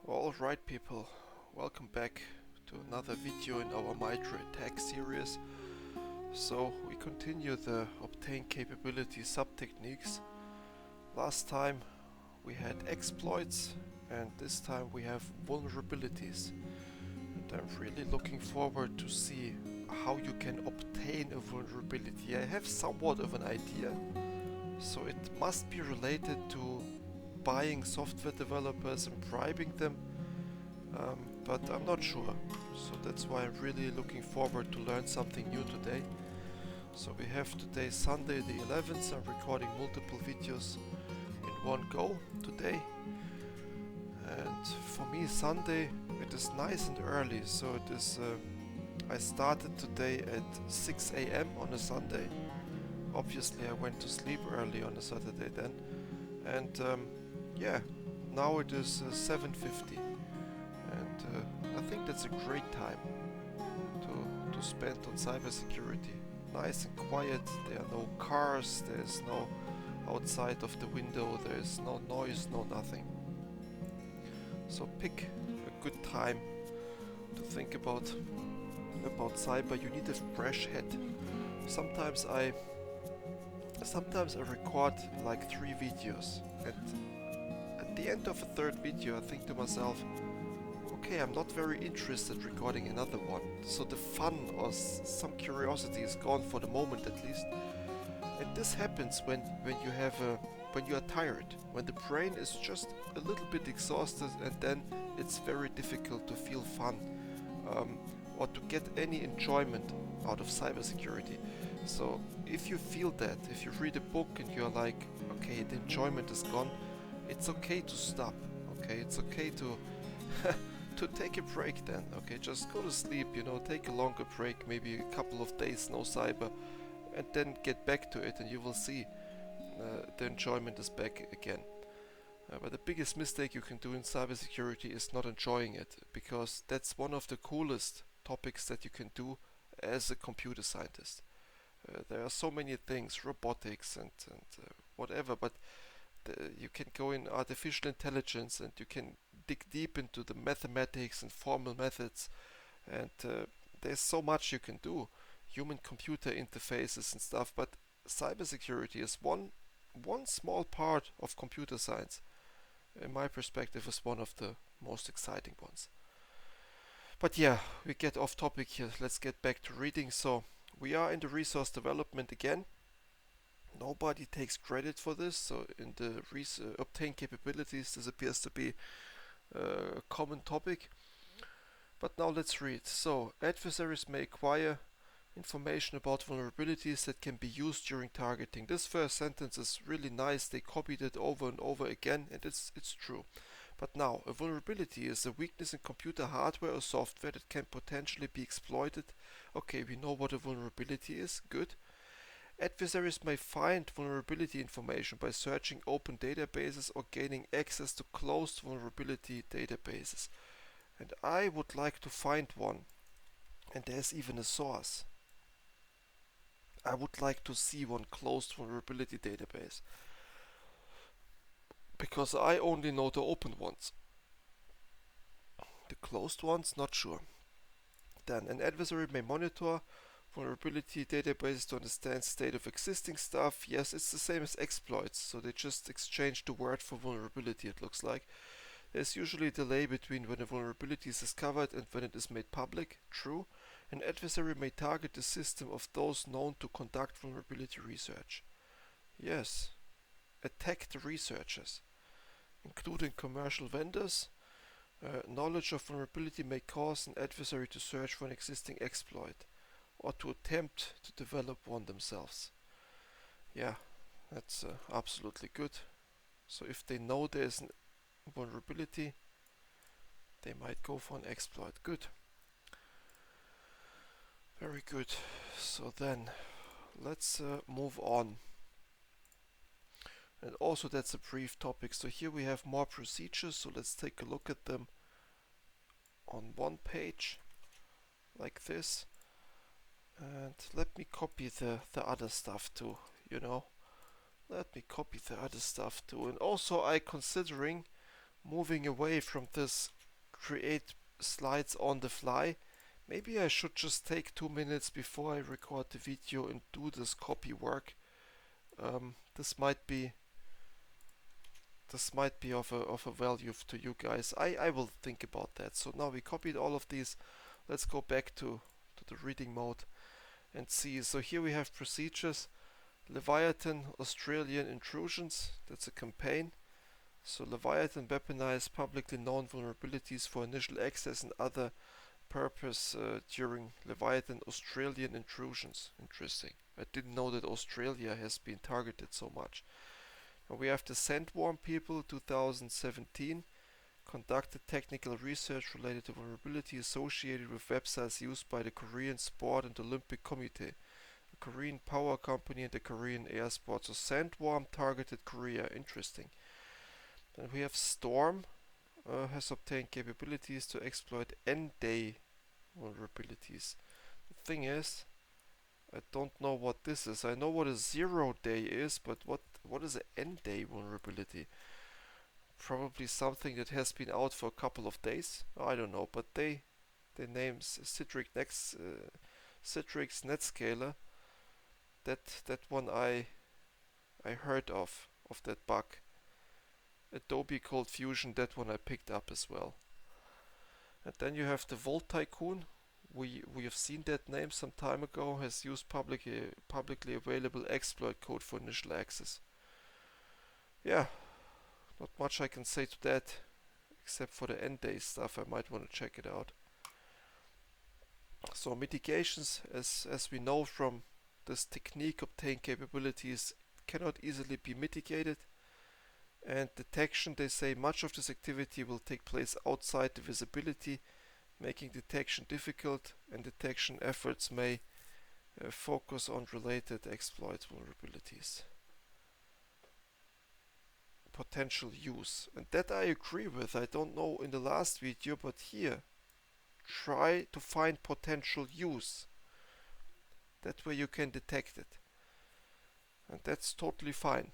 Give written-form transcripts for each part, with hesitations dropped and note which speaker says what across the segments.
Speaker 1: Alright people, welcome back to another video in our Mitre-Attack series. So we continue the obtain capability sub-techniques. Last time we had exploits and this time we have vulnerabilities. And I'm really looking forward to see how you can obtain a vulnerability. I have somewhat of an idea, so it must be related to buying software developers and bribing them, but I'm not sure. So that's why I'm really looking forward to learn something new today. So we have today Sunday the 11th. I'm recording multiple videos in one go today. And for me Sunday it is nice and early, so it is I started today at 6 a.m. on a Sunday. Obviously I went to sleep early on a Saturday then, and yeah, now it is 7:50, and I think that's a great time to spend on cybersecurity. Nice and quiet, there are no cars, there's no outside of the window, there's no noise, no nothing. So pick a good time to think about cyber. You need a fresh head. Sometimes I record like 3 videos, and at the end of a third video I think to myself, okay, I'm not very interested recording another one. So the fun or some curiosity is gone for the moment at least. And this happens when you are tired, when the brain is just a little bit exhausted, and then it's very difficult to feel fun or to get any enjoyment out of cybersecurity. So if you feel that, if you read a book and you're like, okay, the enjoyment is gone, it's okay to stop. Okay, it's okay to to take a break then. Okay, just go to sleep, take a longer break, maybe a couple of days no cyber, and then get back to it, and you will see the enjoyment is back again. But the biggest mistake you can do in cybersecurity is not enjoying it, because that's one of the coolest topics that you can do as a computer scientist. There are so many things, robotics and whatever, but you can go in artificial intelligence and you can dig deep into the mathematics and formal methods, and there's so much you can do, human-computer interfaces and stuff. But cybersecurity is one small part of computer science. In my perspective, is one of the most exciting ones. But yeah, we get off topic here. Let's get back to reading. So we are in the resource development again. Nobody takes credit for this. So in the obtain capabilities, this appears to be a common topic. But now let's read. So adversaries may acquire information about vulnerabilities that can be used during targeting. This first sentence is really nice. They copied it over and over again, and it's true. But now, a vulnerability is a weakness in computer hardware or software that can potentially be exploited. Okay, we know what a vulnerability is. Good. Adversaries may find vulnerability information by searching open databases or gaining access to closed vulnerability databases. And I would like to find one, and there's even a source. I would like to see one closed vulnerability database, because I only know the open ones. The closed ones, not sure. Then an adversary may monitor vulnerability databases to understand state of existing stuff. Yes, it's the same as exploits, so they just exchanged the word for vulnerability, it looks like. There's usually a delay between when a vulnerability is discovered and when it is made public. True. An adversary may target the system of those known to conduct vulnerability research. Yes. Attack the researchers, including commercial vendors. Knowledge of vulnerability may cause an adversary to search for an existing exploit or to attempt to develop one themselves. Yeah, that's absolutely good. So if they know there's a vulnerability, they might go for an exploit. Good. Very good. So then let's move on. And also that's a brief topic. So here we have more procedures, so let's take a look at them on one page like this. And let me copy the other stuff too, Let me copy the other stuff too. And also I'm considering moving away from this create slides on the fly. Maybe I should just take 2 minutes before I record the video and do this copy work. This might be of a value to you guys. I will think about that. So now we copied all of these. Let's go back to the reading mode and see. So here we have procedures. Leviathan Australian intrusions. That's a campaign. So Leviathan weaponized publicly known vulnerabilities for initial access and other purpose during Leviathan Australian intrusions. Interesting. I didn't know that Australia has been targeted so much. Now we have the Sandworm people, 2017, conducted technical research related to vulnerability associated with websites used by the Korean Sport and Olympic Committee, a Korean power company and the Korean Air Sport. So Sandworm targeted Korea. Interesting. Then we have Storm, has obtained capabilities to exploit N-Day vulnerabilities. The thing is, I don't know what this is. I know what a 0 day is, but what is an N-Day vulnerability? Probably something that has been out for a couple of days. I don't know, but they names Citrix Netscaler. That one I heard of that bug. Adobe Cold Fusion, that one I picked up as well. And then you have the Volt Tycoon. We have seen that name some time ago. Has used publicly available exploit code for initial access. Yeah, not much I can say to that, except for the end day stuff. I might want to check it out. So mitigations, as we know from this technique, obtain capabilities cannot easily be mitigated. And detection, they say much of this activity will take place outside the visibility, making detection difficult, and detection efforts may focus on related exploit vulnerabilities. Potential use, and that I agree with. I don't know in the last video, but here, try to find potential use. That way you can detect it, and that's totally fine.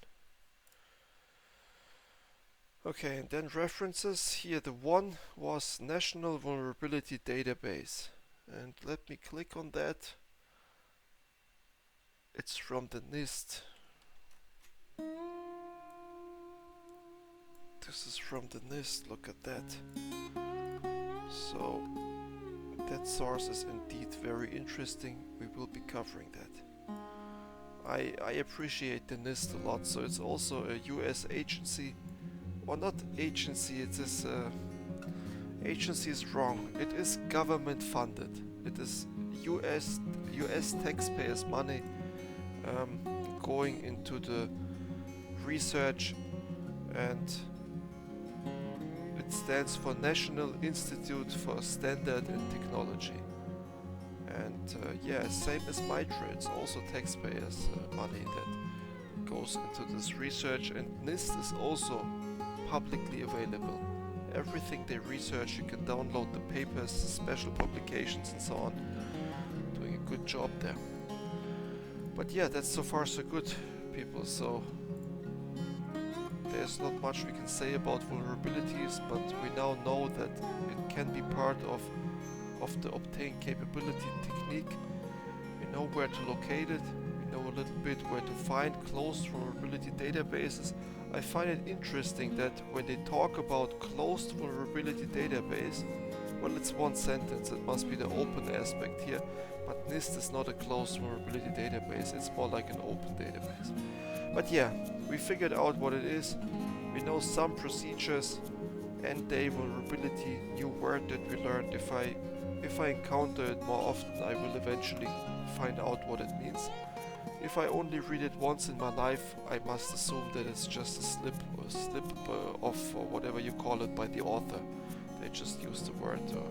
Speaker 1: Okay, and then references. Here the one was National Vulnerability Database. And let me click on that. It's from the NIST. This is from the NIST, look at that. So, that source is indeed very interesting. We will be covering that. I appreciate the NIST a lot, so it's also a US agency. Well, not agency, it is agency is wrong. It is government funded. It is US taxpayers' money going into the research, and it stands for National Institute for Standard and Technology. And yeah, same as MITRE, it's also taxpayers' money that goes into this research, and NIST is also publicly available. Everything they research, you can download the papers, special publications and so on. Doing a good job there. But yeah, that's so far so good, people. So there's not much we can say about vulnerabilities, but we now know that it can be part of the obtain capability technique. We know where to locate it. We know a little bit where to find closed vulnerability databases. I find it interesting that when they talk about closed vulnerability database, well, it's one sentence, it must be the open aspect here, but NIST is not a closed vulnerability database, it's more like an open database. But yeah, we figured out what it is, we know some procedures, end-day vulnerability, new word that we learned. If I encounter it more often, I will eventually find out what it means. If I only read it once in my life, I must assume that it's just a slip off, or whatever you call it, by the author. They just use the word or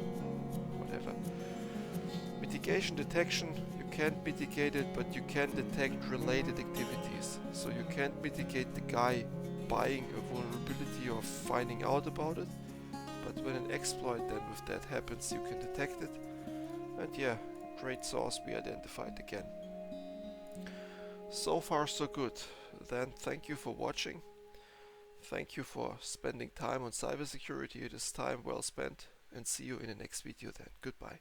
Speaker 1: whatever. Mitigation detection, you can't mitigate it, but you can detect related activities. So you can't mitigate the guy buying a vulnerability or finding out about it, but when an exploit then with that happens, you can detect it. And yeah, great source we identified again. So far so good. Then thank you for watching. Thank you for spending time on cybersecurity. It is time well spent, and see you in the next video then. Goodbye.